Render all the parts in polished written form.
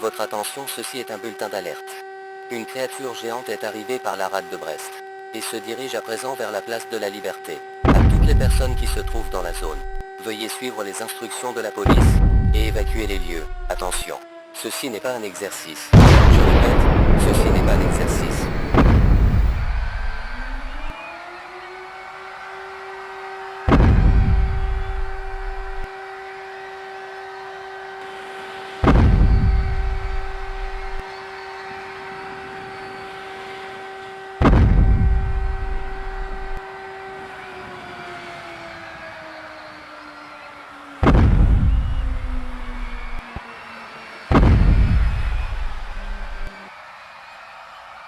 Votre attention, ceci est un bulletin d'alerte. Une créature géante est arrivée par la rade de Brest et se dirige à présent vers la place de la Liberté. À toutes les personnes qui se trouvent dans la zone, veuillez suivre les instructions de la police et évacuer les lieux. Attention, ceci n'est pas un exercice. Je répète, ceci n'est pas un exercice.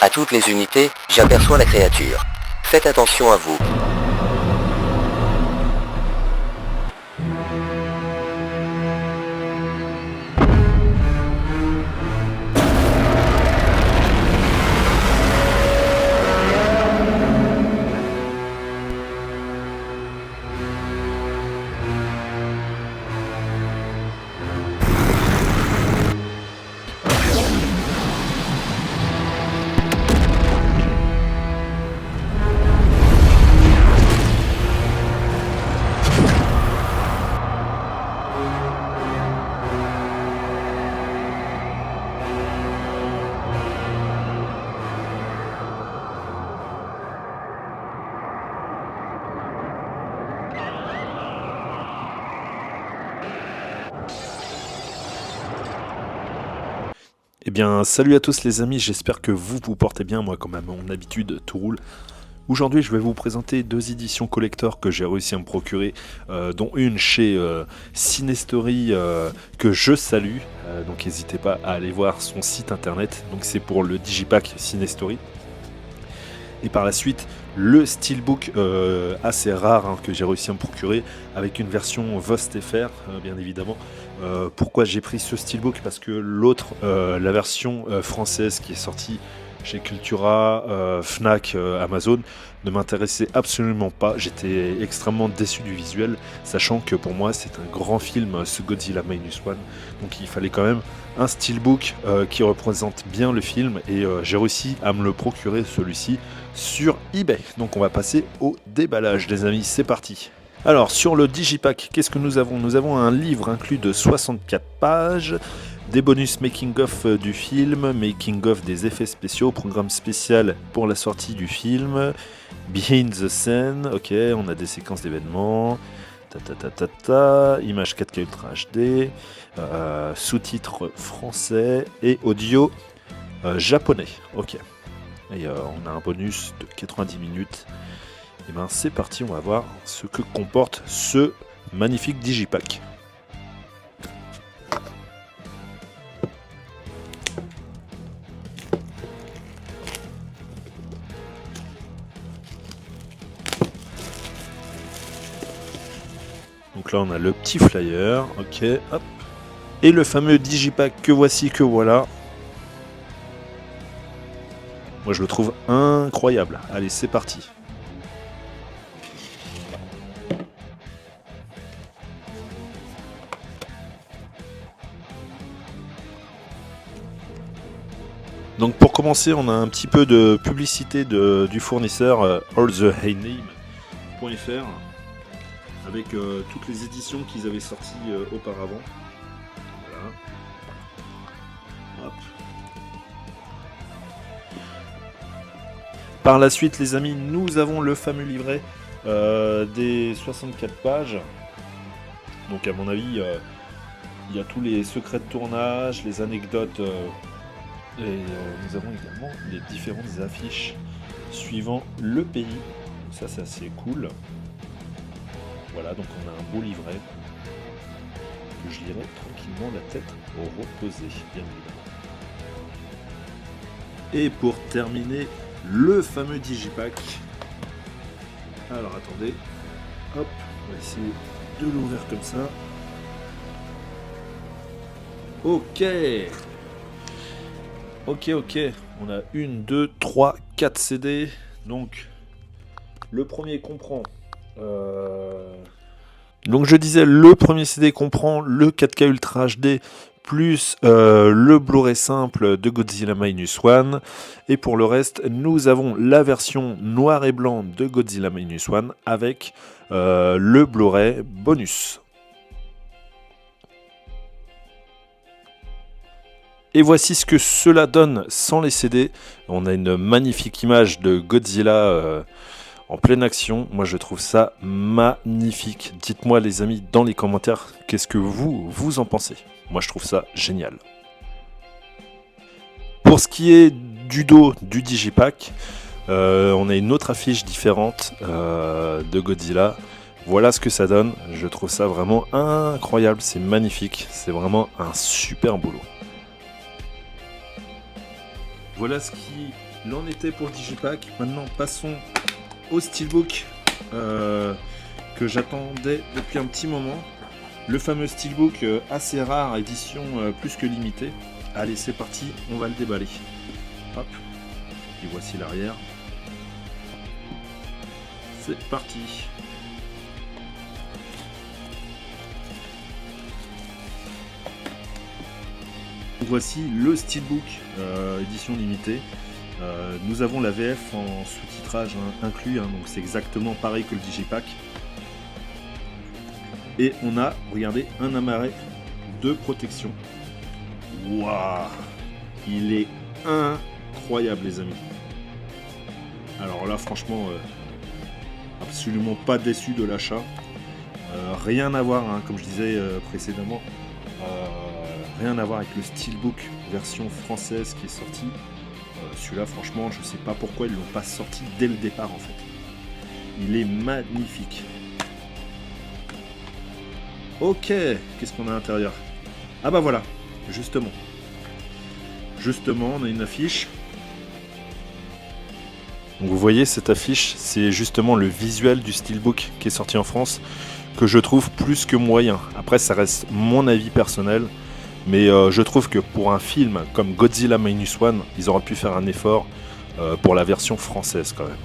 À toutes les unités, j'aperçois la créature. Faites attention à vous. Eh bien, salut à tous les amis, j'espère que vous portez bien, moi comme à mon habitude, tout roule. Aujourd'hui, je vais vous présenter 2 éditions collector que j'ai réussi à me procurer, dont une chez Cinestory que je salue, donc n'hésitez pas à aller voir son site internet, donc c'est pour le Digipack Cinestory. Et par la suite, le Steelbook assez rare que j'ai réussi à me procurer avec une version Vost FR, bien évidemment. Pourquoi j'ai pris ce Steelbook? Parce que l'autre, la version française qui est sortie chez Cultura, Fnac, Amazon, ne m'intéressait absolument pas. J'étais extrêmement déçu du visuel, sachant que pour moi c'est un grand film, ce Godzilla Minus One. Donc il fallait quand même un Steelbook qui représente bien le film, et j'ai réussi à me le procurer, celui-ci, sur eBay. Donc on va passer au déballage, les amis, c'est parti. Alors sur le Digipack, qu'est-ce que nous avons? Nous avons un livre inclus de 64 pages, des bonus making-of du film, making-of des effets spéciaux, programme spécial pour la sortie du film, behind the scene, ok, on a des séquences d'événements, images 4K Ultra HD, sous-titres français et audio japonais, ok. Et on a un bonus de 90 minutes. Et ben c'est parti, on va voir ce que comporte ce magnifique Digipack. Donc là on a le petit flyer, ok, hop. Et le fameux Digipack que voici, que voilà. Moi je le trouve incroyable. Allez, c'est parti. Donc pour commencer, on a un petit peu de publicité du fournisseur allthehayname.fr avec toutes les éditions qu'ils avaient sorties auparavant. Voilà. Hop. Par la suite, les amis, nous avons le fameux livret des 64 pages. Donc à mon avis, il y a tous les secrets de tournage, les anecdotes. Et nous avons également les différentes affiches suivant le pays. Ça, c'est assez cool. Voilà, donc on a un beau livret que je lirai tranquillement la tête reposée, bien évidemment. Et pour terminer, le fameux Digipack. Alors attendez, hop, on va essayer de l'ouvrir comme ça. Ok. Ok, on a 1, 2, 3, 4 CD. Donc, le premier comprend... Donc je disais, le premier CD comprend le 4K Ultra HD plus le Blu-ray simple de Godzilla Minus One. Et pour le reste, nous avons la version noir et blanc de Godzilla Minus One avec le Blu-ray bonus. Et voici ce que cela donne sans les CD. On a une magnifique image de Godzilla en pleine action. Moi je trouve ça magnifique. Dites-moi les amis dans les commentaires qu'est-ce que vous en pensez. Moi je trouve ça génial. Pour ce qui est du dos du Digipack, on a une autre affiche différente de Godzilla. Voilà ce que ça donne. Je trouve ça vraiment incroyable. C'est magnifique. C'est vraiment un super boulot. Voilà ce qu'il en était pour le Digipack. Maintenant, passons au Steelbook que j'attendais depuis un petit moment. Le fameux Steelbook assez rare, édition plus que limitée. Allez, c'est parti, on va le déballer. Hop, et voici l'arrière. C'est parti. Voici le Steelbook édition limitée. Nous avons la VF en sous-titrage inclus, donc c'est exactement pareil que le Digipack. Et on a, regardez, un amarré de protection. Waouh, il est incroyable les amis. Alors là franchement, absolument pas déçu de l'achat. Rien à voir, comme je disais précédemment. Rien à voir avec le Steelbook version française qui est sorti. Celui-là, franchement, je sais pas pourquoi ils l'ont pas sorti dès le départ en fait. Il est magnifique. Ok, qu'est-ce qu'on a à l'intérieur? Ah bah voilà, justement. Justement, on a une affiche. Donc vous voyez cette affiche, c'est justement le visuel du Steelbook qui est sorti en France, que je trouve plus que moyen. Après, ça reste mon avis personnel. Mais je trouve que pour un film comme Godzilla Minus One, ils auraient pu faire un effort pour la version française quand même.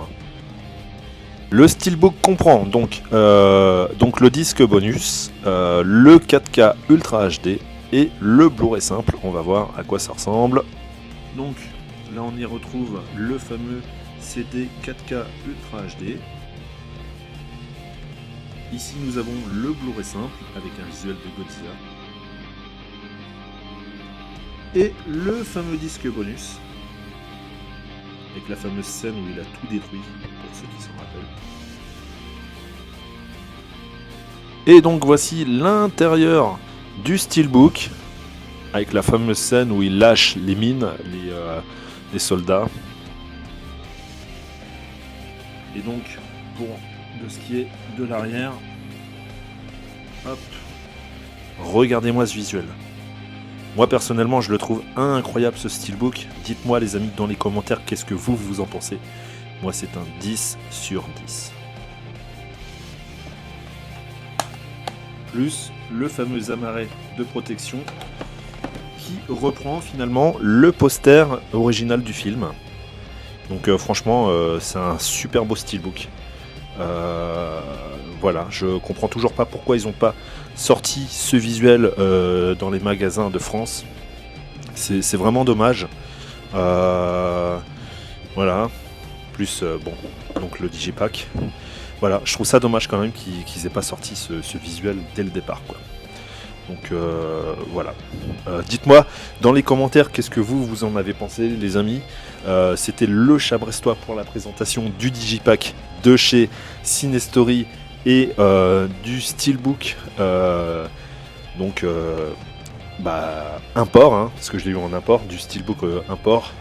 Le Steelbook comprend donc le disque bonus, le 4K Ultra HD et le Blu-ray simple. On va voir à quoi ça ressemble. Donc là on y retrouve le fameux CD 4K Ultra HD. Ici nous avons le Blu-ray simple avec un visuel de Godzilla. Et le fameux disque bonus, avec la fameuse scène où il a tout détruit, pour ceux qui s'en rappellent. Et donc voici l'intérieur du Steelbook, avec la fameuse scène où il lâche les mines, les soldats. Et donc, pour de ce qui est de l'arrière, hop, regardez-moi ce visuel. Moi personnellement je le trouve incroyable ce Steelbook. Dites-moi les amis dans les commentaires qu'est-ce que vous en pensez. Moi c'est un 10 sur 10. Plus le fameux amarré de protection qui reprend finalement le poster original du film. Donc franchement c'est un super beau Steelbook. Voilà, je comprends toujours pas pourquoi ils n'ont pas sorti ce visuel dans les magasins de France. C'est vraiment dommage. Voilà. Plus bon, donc le Digipack. Voilà, je trouve ça dommage quand même qu'ils aient pas sorti ce visuel dès le départ, quoi. Donc voilà. Dites-moi dans les commentaires qu'est-ce que vous en avez pensé, les amis. C'était le chat brestois pour la présentation du Digipack de chez Cinestory et du Steelbook. Donc import, parce que je l'ai eu en import, du Steelbook import.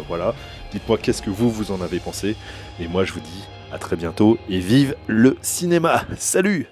Voilà. Dites-moi qu'est-ce que vous en avez pensé. Et moi je vous dis à très bientôt et vive le cinéma. Salut!